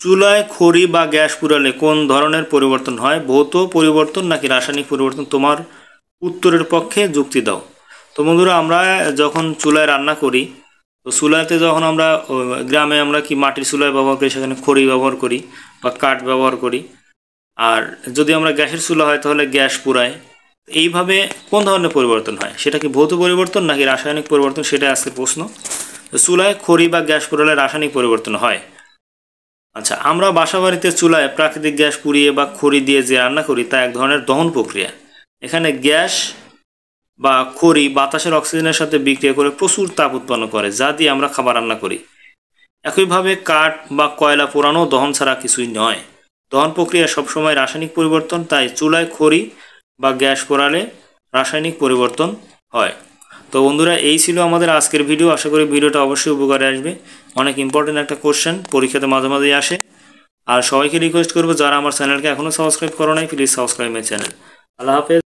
চুলায় খড়ি বা গ্যাস পুড়ালে কোন ধরনের পরিবর্তন হয়, ভৌত পরিবর্তন নাকি রাসায়নিক পরিবর্তন? তোমার উত্তরের পক্ষে যুক্তি দাও। তো বন্ধুরা, আমরা যখন চুলায় রান্না করি, তো চুলাতে যখন আমরা গ্রামে আমরা কি মাটির চুলায় ব্যবহার করি, সেখানে খড়ি ব্যবহার করি বা কাঠ ব্যবহার করি। আর যদি আমরা গ্যাসের চুলা হয় তাহলে গ্যাস পুড়াই। এইভাবে কোন ধরনের পরিবর্তন হয়, সেটা কি ভৌত পরিবর্তন নাকি রাসায়নিক পরিবর্তন, সেটা আজকের প্রশ্ন। চুলায় খড়ি বা গ্যাস পুড়ালে রাসায়নিক পরিবর্তন হয়। আচ্ছা, আমরা বাসাবাড়িতে চুলায় প্রাকৃতিক গ্যাস পুড়িয়ে বা খড়ি দিয়ে যে রান্না করি তা এক ধরনের দহন প্রক্রিয়া। এখানে গ্যাস বা খড়ি বাতাসের অক্সিজেনের সাথে বিক্রিয়া করে প্রচুর তাপ উৎপন্ন করে, যা দিয়ে আমরা খাবার রান্না করি। একইভাবে কাঠ বা কয়লা পোড়ানো দহন ছাড়া কিছুই নয়। দহন প্রক্রিয়া সবসময় রাসায়নিক পরিবর্তন, তাই চুলায় খড়ি বা গ্যাস পোড়ালে রাসায়নিক পরিবর্তন হয়। তো বন্ধুরা, এই ছিল আমাদের আজকের ভিডিও। আশা করি ভিডিওটা অবশ্যই উপকারে আসবে। অনেক ইম্পর্টেন্ট একটা কোশ্চেন, পরীক্ষাতে মাঝে মাঝেই আসে। আর সবাইকে রিকোয়েস্ট করবো, যারা আমার চ্যানেলকে এখনও সাবস্ক্রাইব করো নাই, প্লিজ সাবস্ক্রাইব মাই চ্যানেল। আল্লাহ হাফেজ।